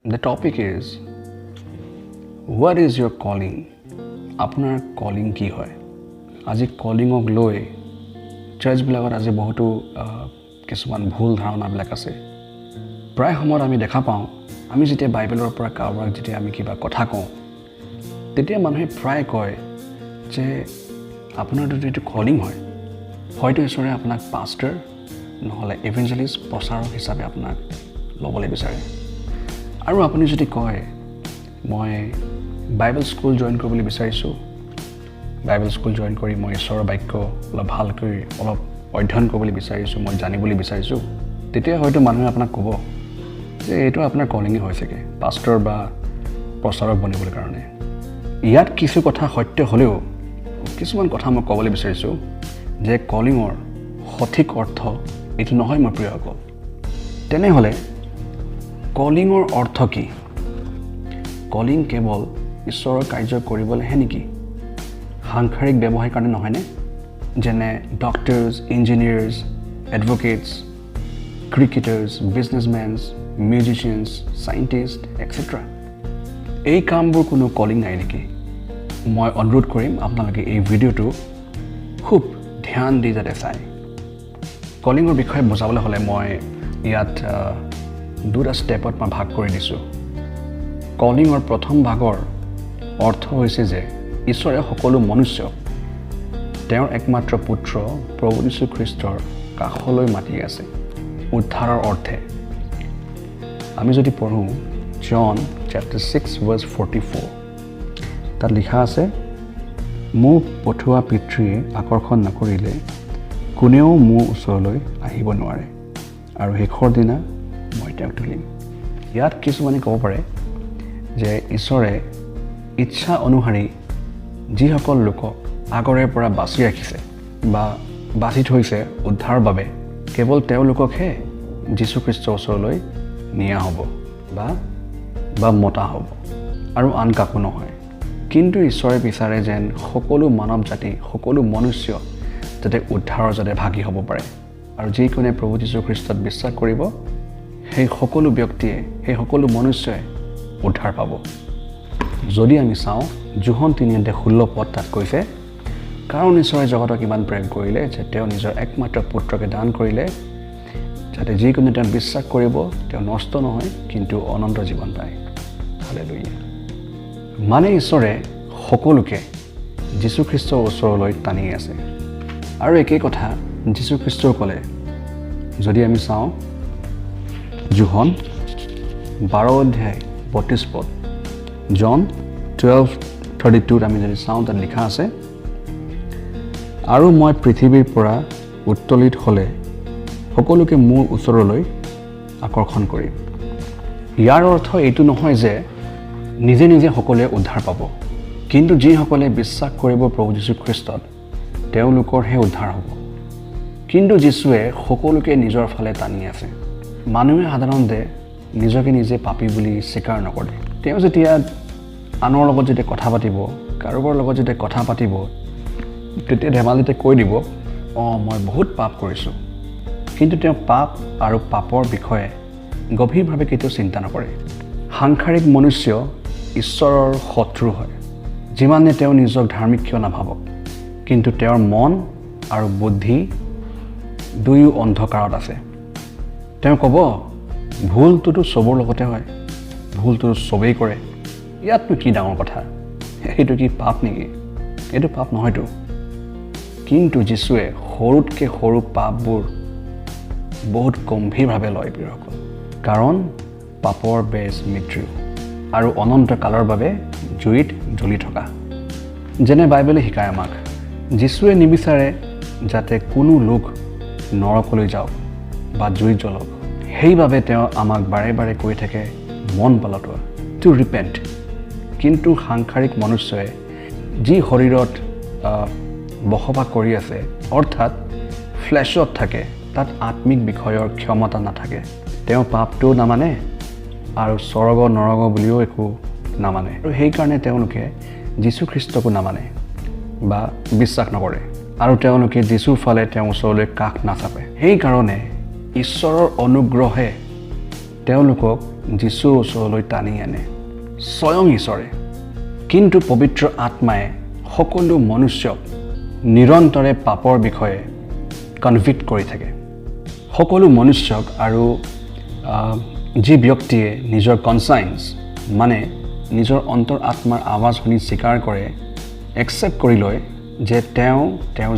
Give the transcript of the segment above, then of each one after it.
The topic is, what is your calling? আপোনাৰ calling কি হয়? আজি কলিঙক লৈ চাৰ্চবিলাকত আজি বহুতো কিছুমান ভুল ধাৰণাবিলাক আছে। প্ৰায় সময়ত আমি দেখা পাওঁ, আমি যেতিয়া বাইবেলৰ পৰা কাৰোবাক যেতিয়া আমি কিবা কথা কওঁ, তেতিয়া মানুহে প্ৰায় কয় যে আপোনাৰ যিটো কলিং হয়, হয়তো ঈশ্বৰে আপোনাক পাষ্টাৰ নহ'লে ইভেঞ্জেলিষ্ট প্ৰচাৰক হিচাপে আপোনাক ল'বলৈ বিচাৰে। আৰু আপুনি যদি কয় মই বাইবেল স্কুল জইন কৰিবলৈ বিচাৰিছোঁ, বাইবেল স্কুল জইন কৰি মই ঈশ্বৰৰ বাক্য অলপ ভালকৈ অলপ অধ্যয়ন কৰিবলৈ বিচাৰিছোঁ, মই জানিবলৈ বিচাৰিছোঁ, তেতিয়া হয়তো মানুহে আপোনাক ক'ব যে এইটো আপোনাৰ কলিঙে হৈ চাগে, পাষ্টাৰ বা প্ৰচাৰক বনিবলৈ কাৰণে। ইয়াত কিছু কথা সত্য হ'লেও কিছুমান কথা মই ক'বলৈ বিচাৰিছোঁ যে কলিঙৰ সঠিক অৰ্থ এইটো নহয় মোৰ প্ৰিয়সকল। তেনেহ'লে কলিঙৰ অৰ্থ কি? কলিং কেৱল ঈশ্বৰৰ কাৰ্য কৰিবলৈহে নেকি? সাংসাৰিক ব্যৱসায়ৰ কাৰণে নহয়নে? যেনে doctors, engineers, advocates, cricketers, businessmen, musicians, scientist etcetera. এই কামবোৰ কোনো কলিং নাই নেকি? মই অনুৰোধ কৰিম আপোনালোকে এই ভিডিঅ'টো খুব ধ্যান দি যাতে চায়। কলিঙৰ বিষয়ে বুজাবলৈ হ'লে মই ইয়াত দুটা ষ্টেপত মই ভাগ কৰি দিছোঁ। কলিঙৰ প্ৰথম ভাগৰ অৰ্থ হৈছে যে ঈশ্বৰে সকলো মনুষ্যক তেওঁৰ একমাত্ৰ পুত্ৰ প্ৰভু যীশু খ্ৰীষ্টৰ কাষলৈ মাতি আছে উদ্ধাৰৰ অৰ্থে। আমি যদি পঢ়োঁ জন চেপ্টাৰ 6 ভাৰ্ছ 44, তাত লিখা আছে, মোক পঠোৱা পিতৃয়ে আকৰ্ষণ নকৰিলে কোনেও মোৰ ওচৰলৈ আহিব নোৱাৰে, আৰু শেষৰ দিনা মই তেওঁক তুলিম। ইয়াত কিছুমানে ক'ব পাৰে যে ঈশ্বৰে ইচ্ছা অনুসৰি যিসকল লোকক আগৰে পৰা বাছি ৰাখিছে বা বাছি থৈছে উদ্ধাৰৰ বাবে, কেৱল তেওঁলোককহে যীশুখ্ৰীষ্টৰ ওচৰলৈ নিয়া হ'ব বা মতা হ'ব, আৰু আন কাকো নহয়। কিন্তু ঈশ্বৰে বিচাৰে যেন সকলো মানৱ জাতি, সকলো মনুষ্য যাতে উদ্ধাৰৰ যাতে ভাগী হ'ব পাৰে, আৰু যিকোনে প্ৰভু যীশুখ্ৰীষ্টত বিশ্বাস কৰিব সেই সকলো ব্যক্তিয়ে, সেই সকলো মনুষ্যই উদ্ধাৰ পাব। যদি আমি চাওঁ যোহন 3:16 তাত কৈছে, কাৰণ ঈশ্বৰে জগতক ইমান প্ৰেম কৰিলে যে তেওঁ নিজৰ একমাত্ৰ পুত্ৰকে দান কৰিলে, যাতে যিকোনো তেওঁ বিশ্বাস কৰিব তেওঁ নষ্ট নহয় কিন্তু অনন্ত জীৱন পায়। হালেলুয়া। মানে ঈশ্বৰে সকলোকে যীশুখ্ৰীষ্টৰ ওচৰলৈ টানি আছে। আৰু একেই কথা যীশুখ্ৰীষ্টও ক'লে, যদি আমি চাওঁ যোহন 12:32, জন 12:32 আমি যদি চাওঁ তাত লিখা আছে, আৰু মই পৃথিৱীৰ পৰা উত্তোলিত হ'লে সকলোকে মোৰ ওচৰলৈ আকৰ্ষণ কৰিম। ইয়াৰ অৰ্থ এইটো নহয় যে নিজে নিজে সকলোৱে উদ্ধাৰ পাব, কিন্তু যিসকলে বিশ্বাস কৰিব প্ৰভু যীশুখ্ৰীষ্টত তেওঁলোকৰহে উদ্ধাৰ হ'ব। কিন্তু যীশুৱে সকলোকে নিজৰ ফালে টানি আছে। মানুহে সাধাৰণতে নিজকে নিজে পাপী বুলি স্বীকাৰ নকৰে। তেওঁ যেতিয়া আনৰ লগত যেতিয়া কথা পাতিব, কাৰোবাৰ লগত যেতিয়া কথা পাতিব, তেতিয়া ধেমালিতে কৈ দিব, মই বহুত পাপ কৰিছোঁ। কিন্তু তেওঁ পাপ আৰু পাপৰ বিষয়ে গভীৰভাৱে কেতিয়াও চিন্তা নকৰে। সাংসাৰিক মনুষ্য ঈশ্বৰৰ শত্ৰু হয়, যিমানে তেওঁ নিজক ধাৰ্মিক কিয় নাভাবক, কিন্তু তেওঁৰ মন আৰু বুদ্ধি দুয়ো অন্ধকাৰত আছে। তেওঁ ক'ব, ভুলটোতো চবৰ লগতে হয়, ভুলটো চবেই কৰে, ইয়াতনো কি ডাঙৰ কথা, এইটো কি পাপ নেকি? এইটো পাপ নহয়তো। কিন্তু যীশুৱে সৰুতকৈ সৰু পাপবোৰ বহুত গম্ভীৰভাৱে লয় প্ৰিয়সকল, কাৰণ পাপৰ বেজ মৃত্যু আৰু অনন্ত কালৰ বাবে জুইত জ্বলি থকা। যেনে বাইবেলে শিকায় আমাক, যীশুৱে নিবিচাৰে যাতে কোনো লোক নৰকলৈ যাওক বা জুইত জ্বলক। সেইবাবে তেওঁ আমাক বাৰে বাৰে কৈ থাকে মন পালটোৱা, টু ৰিপেণ্ট। কিন্তু সাংসাৰিক মনুষ্যই যি শৰীৰত বসবাস কৰি আছে, অৰ্থাৎ ফ্লেছত থাকে, তাত আত্মিক বিষয়ৰ ক্ষমতা নাথাকে। তেওঁ পাপটোও নামানে আৰু স্বৰ্গ নৰক বুলিও একো নামানে, আৰু সেইকাৰণে তেওঁলোকে যীশুখ্ৰীষ্টকো নামানে বা বিশ্বাস নকৰে, আৰু তেওঁলোকে যীশুৰ ফালে তেওঁৰ ওচৰলৈ কাষ নাচাপে। সেইকাৰণে ঈশ্বৰৰ অনুগ্ৰহে তেওঁলোকক যীশুৰ ওচৰলৈ টানি আনে স্বয়ং ঈশ্বৰে। কিন্তু পবিত্ৰ আত্মাই সকলো মনুষ্যক নিৰন্তৰে পাপৰ বিষয়ে কনভিক্ট কৰি থাকে। সকলো মনুষ্যক আৰু যি ব্যক্তিয়ে নিজৰ কনচাইন্স মানে নিজৰ অন্তৰ আত্মাৰ আৱাজ শুনি স্বীকাৰ কৰে, একচেপ্ট কৰি লয় যে তেওঁ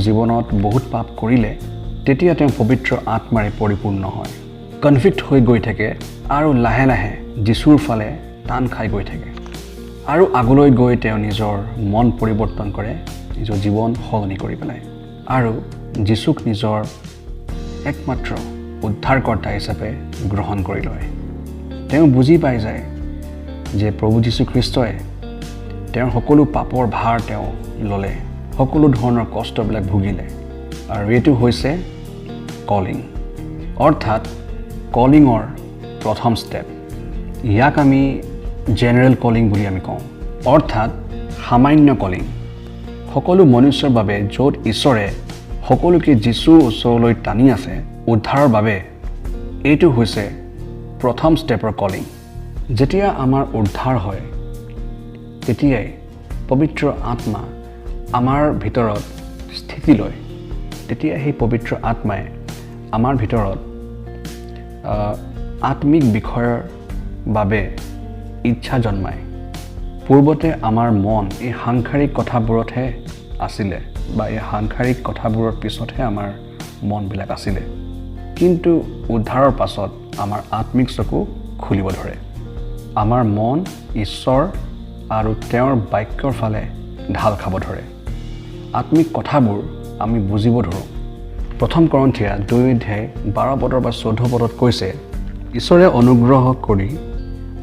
জীৱনত বহুত পাপ কৰিলে, তেতিয়া তেওঁ পবিত্ৰ আত্মাৰে পৰিপূৰ্ণ হয়, কনভিক্ট হৈ গৈ থাকে আৰু লাহে লাহে যীশুৰ ফালে টান খাই গৈ থাকে আৰু আগলৈ গৈ তেওঁ নিজৰ মন পৰিৱৰ্তন কৰে, নিজৰ জীৱন সলনি কৰি পেলায় আৰু যীশুক নিজৰ একমাত্ৰ উদ্ধাৰকৰ্তা হিচাপে গ্ৰহণ কৰি লয়। তেওঁ বুজি পাই যায় যে প্ৰভু যীশুখ্ৰীষ্টই তেওঁৰ সকলো পাপৰ ভাৰ তেওঁ ল'লে, সকলো ধৰণৰ কষ্টবিলাক ভুগিলে আৰু এইটো হৈছে কলিং, অৰ্থাৎ কলিঙৰ প্ৰথম ষ্টেপ। ইয়াক আমি জেনেৰেল কলিং বুলি আমি কওঁ, অৰ্থাৎ সামান্য কলিং। সকলো মনুষ্যৰ বাবে য'ত ঈশ্বৰে সকলোকে যীশুৰ ওচৰলৈ টানি আছে উদ্ধাৰৰ বাবে, এইটো হৈছে প্ৰথম ষ্টেপৰ কলিং। যেতিয়া আমাৰ উদ্ধাৰ হয় তেতিয়াই পবিত্ৰ আত্মা আমাৰ ভিতৰত স্থিতি লয়। তেতিয়া সেই পবিত্ৰ আত্মাই আমাৰ ভিতৰত আত্মিক বিষয়ৰ বাবে ইচ্ছা জন্মায়। পূৰ্বতে আমাৰ মন এই সাংসাৰিক কথাবোৰতহে আছিলে বা এই সাংসাৰিক কথাবোৰৰ পিছতহে আমাৰ মনবিলাক আছিলে, কিন্তু উদ্ধাৰৰ পাছত আমাৰ আত্মিক চকু খুলিব ধৰে। আমাৰ মন ঈশ্বৰ আৰু তেওঁৰ বাক্যৰ ফালে ঢাল খাব ধৰে। আত্মিক কথাবোৰ আমি বুজিব ধৰোঁ। প্ৰথম কৰিন্থীয়া 2:12-14 কৈছে, ঈশ্বৰে অনুগ্ৰহ কৰি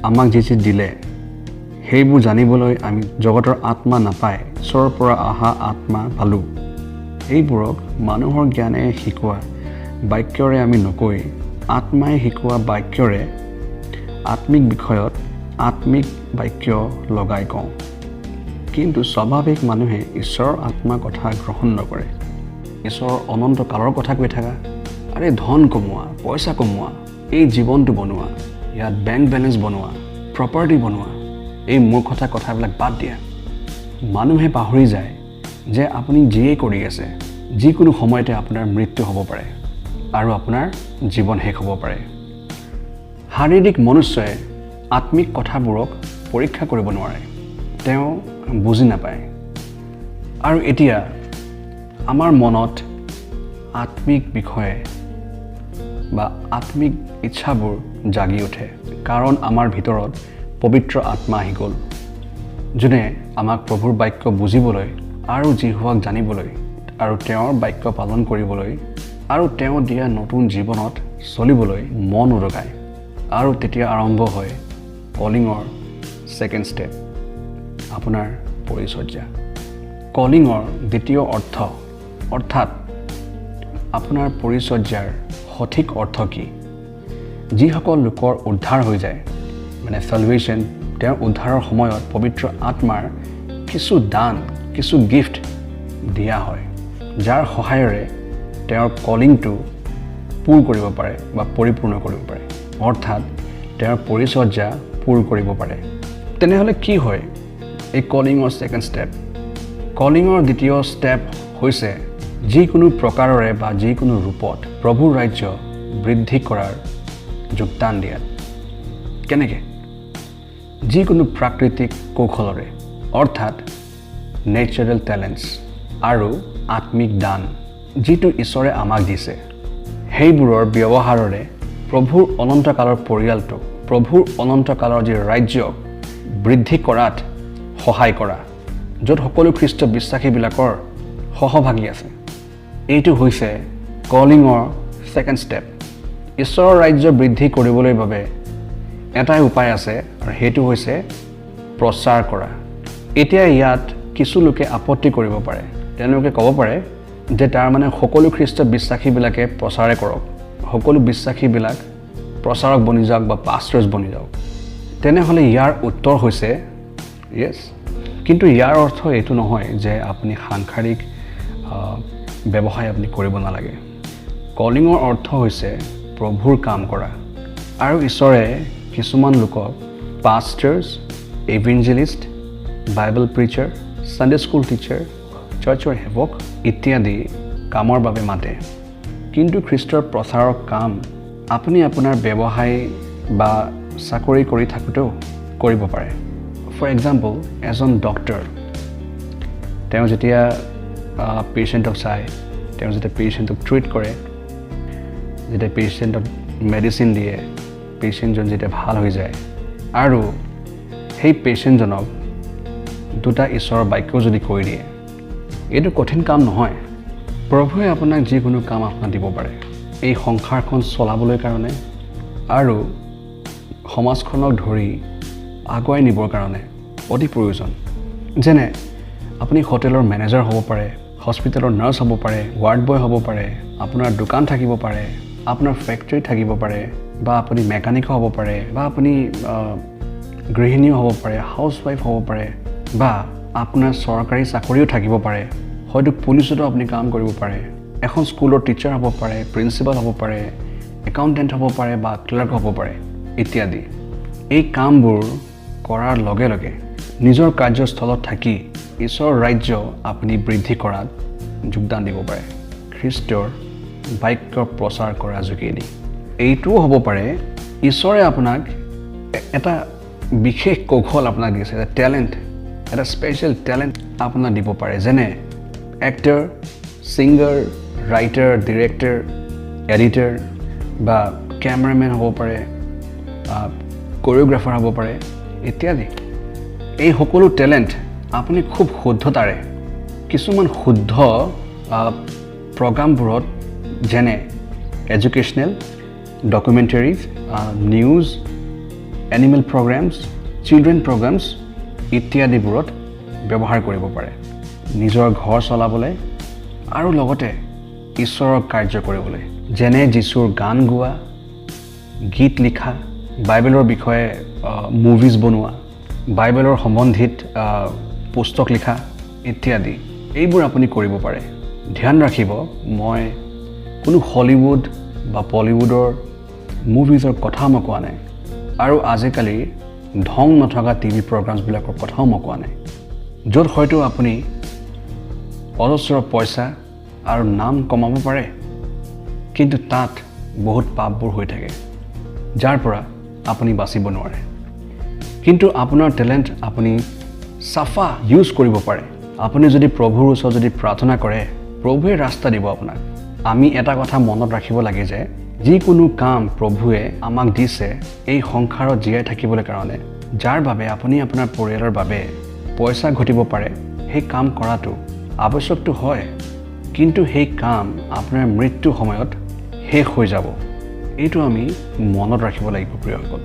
আমাক যি দিলে সেইবোৰ জানিবলৈ আমি জগতৰ আত্মা নাপাই ঈশ্বৰৰ পৰা অহা আত্মা পালোঁ। এইবোৰক মানুহৰ জ্ঞানে শিকোৱা বাক্যৰে আমি নকৈ আত্মাই শিকোৱা বাক্যৰে আত্মিক বিষয়ত আত্মিক বাক্য লগাই কওঁ। কিন্তু স্বাভাৱিক মানুহে ঈশ্বৰৰ আত্মা কথা গ্ৰহণ নকৰে। ঈশ্বৰৰ অনন্ত কালৰ কথা কৈ থাকা, আৰে ধন কমোৱা, পইচা কমোৱা, এই জীৱনটো বনোৱা, ইয়াত বেংক বেলেঞ্চ বনোৱা, প্ৰপাৰ্টি বনোৱা, এই মূৰ্খতা কথাবিলাক বাদ দিয়া। মানুহে পাহৰি যায় যে আপুনি যিয়েই কৰি আছে যিকোনো সময়তে আপোনাৰ মৃত্যু হ'ব পাৰে আৰু আপোনাৰ জীৱন শেষ হ'ব পাৰে। শাৰীৰিক মনুষ্যই আত্মিক কথাবোৰক পৰীক্ষা কৰিব নোৱাৰে, তেওঁ বুজি নাপায়। আৰু এতিয়া আমাৰ মনত আত্মিক বিষয়ে বা আত্মিক ইচ্ছাবোৰ জাগি উঠে, কাৰণ আমাৰ ভিতৰত পবিত্ৰ আত্মা আহি গ'ল, যোনে আমাক প্ৰভুৰ বাক্য বুজিবলৈ আৰু যীশুক জানিবলৈ আৰু তেওঁৰ বাক্য পালন কৰিবলৈ আৰু তেওঁ দিয়া নতুন জীৱনত চলিবলৈ মন উদগায়। আৰু তেতিয়া আৰম্ভ হয় কলিঙৰ ছেকেণ্ড ষ্টেপ, আপোনাৰ পৰিচৰ্যা। কলিঙৰ দ্বিতীয় অৰ্থ অৰ্থাৎ আপোনাৰ পৰিচৰ্যাৰ সঠিক অৰ্থ কি? যিসকল লোকৰ উদ্ধাৰ হৈ যায়, মানে চেলভেশ্যন, তেওঁৰ উদ্ধাৰৰ সময়ত পবিত্ৰ আত্মাৰ কিছু দান, কিছু গিফ্ট দিয়া হয়, যাৰ সহায়েৰে তেওঁৰ কলিংটো পূৰ কৰিব পাৰে বা পৰিপূৰ্ণ কৰিব পাৰে, অৰ্থাৎ তেওঁৰ পৰিচৰ্যা পূৰ কৰিব পাৰে। তেনেহ'লে কি হয় এই কলিঙৰ ছেকেণ্ড ষ্টেপ? কলিঙৰ দ্বিতীয় ষ্টেপ হৈছে যিকোনো প্ৰকাৰৰে বা যিকোনো ৰূপত প্ৰভুৰ ৰাজ্য বৃদ্ধি কৰাৰ যোগদান দিয়াত। কেনেকৈ? যিকোনো প্ৰাকৃতিক কৌশলৰে, অৰ্থাৎ নেচাৰেল টেলেণ্টছ আৰু আত্মিক দান যিটো ঈশ্বৰে আমাক দিছে, সেইবোৰৰ ব্যৱহাৰেৰে প্ৰভুৰ অনন্তকালৰ পৰিয়ালটোক, প্ৰভুৰ অনন্তকালৰ যি ৰাজ্যক বৃদ্ধি কৰাত সহায় কৰা, য'ত সকলো খ্ৰীষ্ট বিশ্বাসীবিলাকৰ সহভাগী আছে। এইটো হৈছে কলিঙৰ ছেকেণ্ড ষ্টেপ। ঈশ্বৰৰ ৰাজ্য বৃদ্ধি কৰিবলৈ বাবে এটাই উপায় আছে আৰু সেইটো হৈছে প্ৰচাৰ কৰা। এতিয়া ইয়াত কিছু লোকে আপত্তি কৰিব পাৰে, তেওঁলোকে ক'ব পাৰে যে তাৰমানে সকলো খ্ৰীষ্ট বিশ্বাসীবিলাকে প্ৰচাৰে কৰক, সকলো বিশ্বাসীবিলাক প্ৰচাৰক বনি যাওক বা পাষ্টৰ্ছ বনি যাওক। তেনেহ'লে ইয়াৰ উত্তৰ হৈছে য়েছ, কিন্তু ইয়াৰ অৰ্থ এইটো নহয় যে আপুনি সাংসাৰিক ব্যৱসায় আপুনি কৰিব নালাগে। কলিঙৰ অৰ্থ হৈছে প্ৰভুৰ কাম কৰা, আৰু ঈশ্বৰে কিছুমান লোকক পাষ্টাৰ্ছ, ইভেঞ্জেলিষ্ট, বাইবেল প্ৰিচাৰ, ছানডে স্কুল টিচাৰ, চাৰ্চৰ সেৱক ইত্যাদি কামৰ বাবে মাতে। কিন্তু খ্ৰীষ্টৰ প্ৰচাৰৰ কাম আপুনি আপোনাৰ ব্যৱসায় বা চাকৰি কৰি থাকোঁতেও কৰিব পাৰে। ফৰ এক্সাম্পল, এজন ডক্টৰ, তেওঁ যেতিয়া পেচেণ্টক চায়, তেওঁ যেতিয়া পেচেণ্টক ট্ৰিট কৰে, যেতিয়া পেচেণ্টক মেডিচিন দিয়ে, পেচেণ্টজন যেতিয়া ভাল হৈ যায় আৰু সেই পেচেণ্টজনক দুটা ঈশ্বৰৰ বাক্য যদি কৈ দিয়ে, এইটো কঠিন কাম নহয়। প্ৰভুৱে আপোনাক যিকোনো কাম আপোনাক দিব পাৰে এই সংসাৰখন চলাবলৈ কাৰণে আৰু সমাজখনক ধৰি আগুৱাই নিবৰ কাৰণে অতি প্ৰয়োজন। যেনে আপুনি হোটেলৰ মেনেজাৰ হ'ব পাৰে, হস্পিটেলৰ নাৰ্ছ হ'ব পাৰে, ৱাৰ্ড বয় হ'ব পাৰে, আপোনাৰ দোকান থাকিব পাৰে, আপোনাৰ ফেক্টৰী থাকিব পাৰে, বা আপুনি মেকানিক হ'ব পাৰে, বা আপুনি গৃহিণীও হ'ব পাৰে, হাউচৱাইফ হ'ব পাৰে, বা আপোনাৰ চৰকাৰী চাকৰিও থাকিব পাৰে, হয়তো পুলিচতো আপুনি কাম কৰিব পাৰে, এখন স্কুলৰ টিচাৰ হ'ব পাৰে, প্ৰিন্সিপাল হ'ব পাৰে, একাউণ্টেণ্ট হ'ব পাৰে, বা ক্লাৰ্ক হ'ব পাৰে ইত্যাদি। এই কামবোৰ কৰাৰ লগে লগে নিজৰ কাৰ্যস্থলত থাকি ঈশ্বৰৰ ৰাজ্য আপুনি বৃদ্ধি কৰাত যোগদান দিব পাৰে খ্ৰীষ্টৰ বাক্য প্ৰচাৰ কৰাৰ যোগেদি। এইটোও হ'ব পাৰে ঈশ্বৰে আপোনাক এটা বিশেষ কৌশল আপোনাক দিছে, এটা টেলেণ্ট, এটা স্পেচিয়েল টেলেণ্ট আপোনাক দিব পাৰে। যেনে actor, singer, writer, director, editor বা কেমেৰামেন হ'ব পাৰে, কোৰিঅ'গ্ৰাফাৰ হ'ব পাৰে ইত্যাদি। এই সকলো টেলেণ্ট আপুনি খুব শুদ্ধতাৰে কিছুমান শুদ্ধ প্ৰগ্ৰামবোৰত, যেনে educational, documentaries, news, animal programmes, children programmes ইত্যাদিবোৰত ব্যৱহাৰ কৰিব পাৰে নিজৰ ঘৰ চলাবলৈ আৰু লগতে ঈশ্বৰৰ কাৰ্য কৰিবলৈ। যেনে যীশুৰ গান গোৱা, গীত লিখা, বাইবেলৰ বিষয়ে মুভিজ বনোৱা, বাইবেলৰ সম্বন্ধিত পুস্তক লিখা ইত্যাদি। এইবোৰ আপুনি কৰিব পাৰে। ধ্যান ৰাখিব, মই কোনো হলিউড বা বলিউডৰ মুভিজৰ কথা মই কোৱা নাই, আৰু আজিকালি ধং নথকা টিভি প্ৰগ্ৰামছবিলাকৰ কথাও মই কোৱা নাই, য'ত হয়তো আপুনি অজস্ৰ পইচা আৰু নাম কমাব পাৰে, কিন্তু তাত বহুত পাপবোৰ হৈ থাকে যাৰ পৰা আপুনি বাচিব নোৱাৰে। কিন্তু আপোনাৰ টেলেণ্ট আপুনি চাফা ইউজ কৰিব পাৰে। আপুনি যদি প্ৰভুৰ ওচৰত যদি প্ৰাৰ্থনা কৰে, প্ৰভুৱে ৰাস্তা দিব আপোনাক। আমি এটা কথা মনত ৰাখিব লাগে যে যিকোনো কাম প্ৰভুৱে আমাক দিছে এই সংসাৰত জীয়াই থাকিবলৈ কাৰণে, যাৰ বাবে আপুনি আপোনাৰ পৰিয়ালৰ বাবে পইচা ঘটিব পাৰে, সেই কাম কৰাটো আৱশ্যকটো হয়, কিন্তু সেই কাম আপোনাৰ মৃত্যুৰ সময়ত শেষ হৈ যাব। এইটো আমি মনত ৰাখিব লাগিব প্ৰিয়সকল।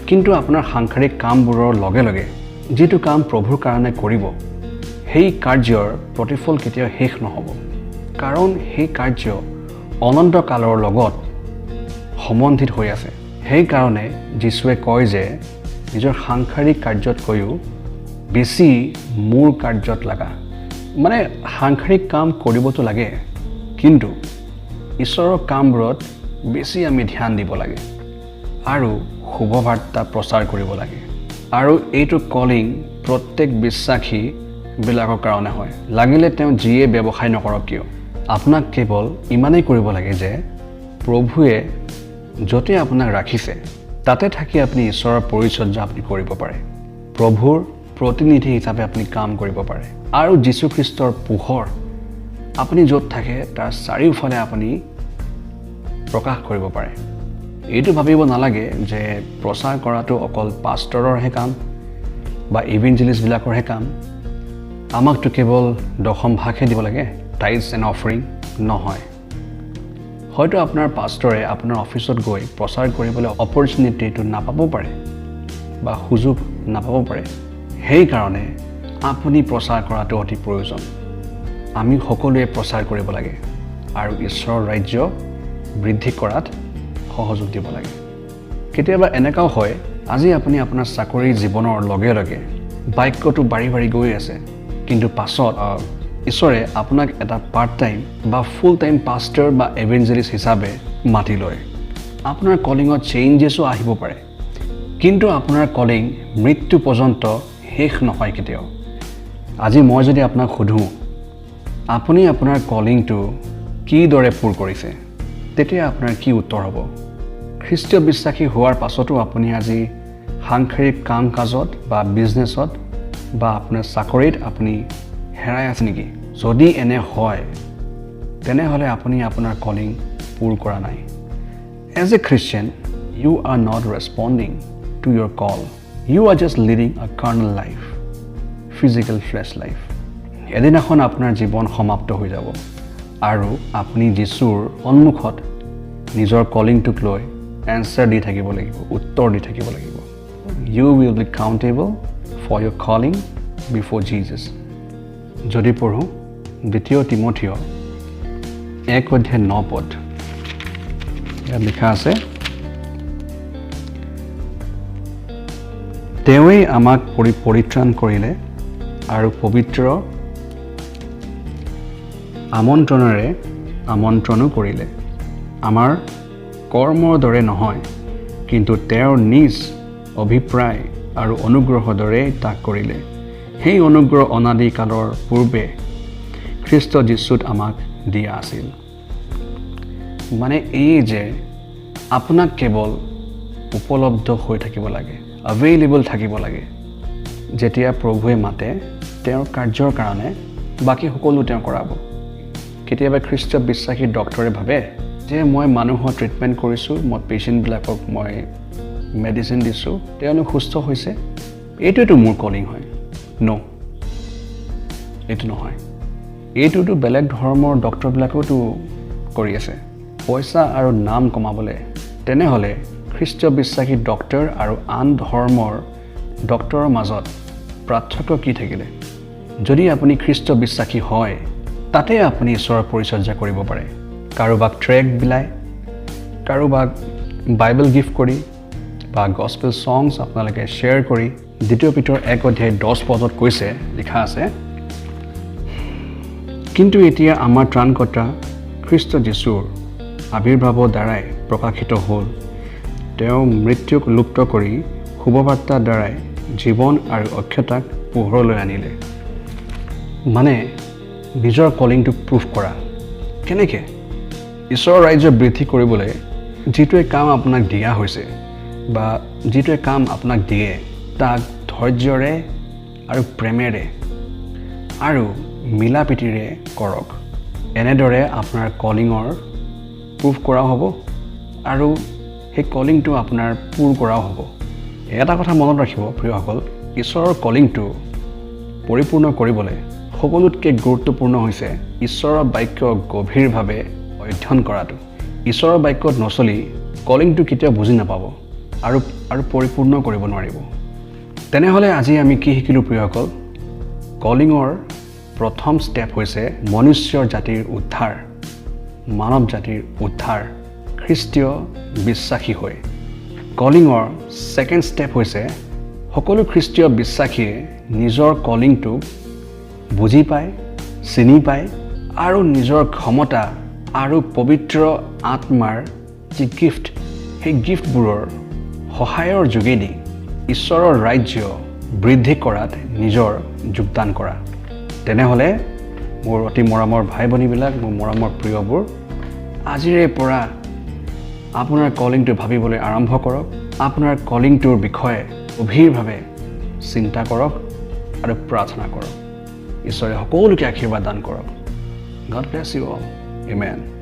কিন্তু আপোনাৰ সাংসাৰিক কামবোৰৰ লগে লগে যিটো কাম প্ৰভুৰ কাৰণে কৰিব, সেই কাৰ্যৰ প্ৰতিফল কেতিয়াও শেষ নহ'ব, কাৰণ সেই কাৰ্য অনন্তকালৰ লগত সম্বন্ধিত হৈ আছে। সেইকাৰণে যীশুৱে কয় যে নিজৰ সাংসাৰিক কাৰ্যতকৈও বেছি মোৰ কাৰ্যত লাগা। মানে সাংসাৰিক কাম কৰিবতো লাগে, কিন্তু ঈশ্বৰৰ কামবোৰত বেছি আমি ধ্যান দিব লাগে আৰু শুভবাৰ্তা প্ৰচাৰ কৰিব লাগে। আৰু এইটো কলিং প্ৰত্যেক বিশ্বাসীবিলাকৰ কাৰণে হয়, লাগিলে তেওঁ যিয়ে ব্যৱসায় নকৰক কিয়। আপোনাক কেৱল ইমানেই কৰিব লাগে যে প্ৰভুৱে য'তে আপোনাক ৰাখিছে তাতে থাকি আপুনি ঈশ্বৰৰ পৰিচৰ্যা আপুনি কৰিব পাৰে, প্ৰভুৰ প্ৰতিনিধি হিচাপে আপুনি কাম কৰিব পাৰে, আৰু যীশুখ্ৰীষ্টৰ পোহৰ আপুনি য'ত থাকে তাৰ চাৰিওফালে আপুনি প্ৰকাশ কৰিব পাৰে। এইটো ভাবিব নালাগে যে প্ৰচাৰ কৰাটো অকল পাষ্টৰৰহে কাম বা ইভেঞ্জেলিষ্টবিলাকৰহে কাম, আমাকতো কেৱল দশম ভাগহে দিব লাগে, টাইটছ এণ্ড অফাৰিং নহয়। হয়তো আপোনাৰ পাষ্টৰে আপোনাৰ অফিচত গৈ প্ৰচাৰ কৰিবলৈ অপৰচুনিটিটো নাপাব পাৰে বা সুযোগ নাপাব পাৰে, সেইকাৰণে আপুনি প্ৰচাৰ কৰাটো অতি প্ৰয়োজন। আমি সকলোৱে প্ৰচাৰ কৰিব লাগে আৰু ঈশ্বৰৰ ৰাজ্য বৃদ্ধি কৰাত সহযোগ দিব লাগে। কেতিয়াবা এনেকুৱাও হয়, আজি আপুনি আপোনাৰ চাকৰি জীৱনৰ লগে লগে বাক্যটো বাঢ়ি বাঢ়ি গৈ আছে, কিন্তু পাছত ঈশ্বৰে আপোনাক এটা পাৰ্ট টাইম বা ফুল টাইম পাষ্টাৰ বা এভেঞ্জেলিষ্ট হিচাপে মাতি লয়। আপোনাৰ কলিঙত চেঞ্জেছো আহিব পাৰে, কিন্তু আপোনাৰ কলিং মৃত্যু পৰ্যন্ত শেষ নহয় কেতিয়াও। আজি মই যদি আপোনাক সোধোঁ আপুনি আপোনাৰ কলিংটো কিদৰে পূৰ কৰিছে, তেতিয়া আপোনাৰ কি উত্তৰ হ'ব? খ্ৰীষ্টীয় বিশ্বাসী হোৱাৰ পাছতো আপুনি আজি সাংসাৰিক কাম কাজত বা বিজনেছত বা আপোনাৰ চাকৰিত আপুনি হেৰাই আছে নেকি? যদি এনে হয় তেনেহ'লে আপুনি আপোনাৰ কলিং পূৰ কৰা নাই। As a Christian you are not responding to your call. You are just leading a carnal life, physical flesh life. এদিনাখন আপোনাৰ জীৱন সমাপ্ত হৈ যাব আৰু আপুনি যীশুৰ সন্মুখত নিজৰ কলিংটোক লৈ এনচাৰ দি থাকিব লাগিব, উত্তৰ দি থাকিব লাগিব। You will be accountable for your calling before Jesus. যদি পঢ়োঁ 2 তিমথিয় 1:9 ইয়াত লিখা আছে, তেওঁৱেই আমাক পৰিত্ৰাণ কৰিলে আৰু পবিত্ৰ আমন্ত্ৰণেৰে আমন্ত্ৰণো কৰিলে। আমাৰ কৰ্মৰ দৰে নহয়, কিন্তু তেওঁৰ নিজ অভিপ্ৰায় আৰু অনুগ্ৰহৰ দৰেই তাক কৰিলে। সেই অনুগ্ৰহ অনাদিকালৰ পূৰ্বে খ্ৰীষ্ট যীশুত আমাক দিয়া আছিল। মানে এই যে আপোনাক কেৱল উপলব্ধ হৈ থাকিব লাগে, এভেইলেবল থাকিব লাগে। যেতিয়া প্ৰভুৱে মাতে তেওঁৰ কাৰ্যৰ কাৰণে বাকী সকলো তেওঁ কৰাব। কেতিয়াবা খ্ৰীষ্টীয় বিশ্বাসী ডক্টৰে ভাবে যে মই মানুহৰ ট্ৰিটমেণ্ট কৰিছোঁ, মই পেচেণ্টবিলাকক মই মেডিচিন দিছোঁ, তেওঁলোক সুস্থ হৈছে, এইটোৱেতো মোৰ কলিং হয়। ন', এইটো নহয়। এইটোতো বেলেগ ধৰ্মৰ ডক্টৰবিলাকেওতো কৰি আছে পইচা আৰু নাম কমাবলৈ। তেনেহ'লে খ্ৰীষ্টীয় বিশ্বাসী ডক্টৰ আৰু আন ধৰ্মৰ ডক্টৰৰ মাজত পাৰ্থক্য কি থাকিলে? যদি আপুনি খ্ৰীষ্টীয় বিশ্বাসী হয় তাতে আপুনি ঈশ্বৰৰ পৰিচৰ্যা কৰিব পাৰে। কাৰোবাক ট্ৰেক বিলায়, কাৰোবাক বাইবেল গিফ্ট কৰি বা গস্পেল ছংছ আপোনালোকে শ্বেয়াৰ কৰি 2 পিতৰ 1:10 কৈছে, লিখা আছে, কিন্তু এতিয়া আমাৰ ত্ৰাণকৰ্তা খ্ৰীষ্ট যীশুৰ আবিৰ্ভাৱৰ দ্বাৰাই প্ৰকাশিত হ'ল। তেওঁ মৃত্যুক লুপ্ত কৰি শুভবাৰ্তাৰ দ্বাৰাই জীৱন আৰু অক্ষতাক পোহৰলৈ আনিলে। মানে নিজৰ কলিংটো প্ৰুফ কৰা। কেনেকৈ? ঈশ্বৰৰ ৰাজ্য বৃদ্ধি কৰিবলৈ যিটোৱে কাম আপোনাক দিয়া হৈছে বা যিটোৱে কাম আপোনাক দিয়ে তাক ধৈৰ্যৰে আৰু প্ৰেমেৰে আৰু মিলা প্ৰীতিৰে কৰক। এনেদৰে আপোনাৰ কলিঙৰ প্ৰুফ কৰাও হ'ব আৰু সেই কলিংটো আপোনাৰ পূৰ কৰাও হ'ব। এটা কথা মনত ৰাখিব প্ৰিয়সকল, ঈশ্বৰৰ কলিংটো পৰিপূৰ্ণ কৰিবলৈ সকলোতকৈ গুৰুত্বপূৰ্ণ হৈছে ঈশ্বৰৰ বাক্য গভীৰভাৱে অধ্যয়ন কৰাটো। ঈশ্বৰৰ বাক্যত নচলি কলিংটো কেতিয়াও বুজি নাপাব আৰু পৰিপূৰ্ণ কৰিব নোৱাৰিব। তেনেহ'লে আজি আমি কি শিকিলোঁ প্ৰিয়সকল? কলিঙৰ প্ৰথম ষ্টেপ হৈছে মনুষ্য জাতিৰ উদ্ধাৰ, মানৱ জাতিৰ উদ্ধাৰ খ্ৰীষ্টীয় বিশ্বাসী হৈ। কলিঙৰ ছেকেণ্ড ষ্টেপ হৈছে সকলো খ্ৰীষ্টীয় বিশ্বাসীয়ে নিজৰ কলিংটোক বুজি পায়, চিনি পায় আৰু নিজৰ ক্ষমতা আৰু পবিত্ৰ আত্মাৰ যি গিফ্ট, সেই গিফ্টবোৰৰ সহায়ৰ যোগেদি ঈশ্বৰৰ ৰাজ্য বৃদ্ধি কৰাত নিজৰ যোগদান কৰা। তেনেহ'লে মোৰ অতি মৰমৰ ভাই ভনীবিলাক, মোৰ মৰমৰ প্ৰিয়বোৰ, আজিৰে পৰা আপোনাৰ কলিংটো ভাবিবলৈ আৰম্ভ কৰক। আপোনাৰ কলিংটোৰ বিষয়ে গভীৰভাৱে চিন্তা কৰক আৰু প্ৰাৰ্থনা কৰক। ঈশ্বৰে সকলোকে আশীৰ্বাদ দান কৰক। God bless you all. Amen.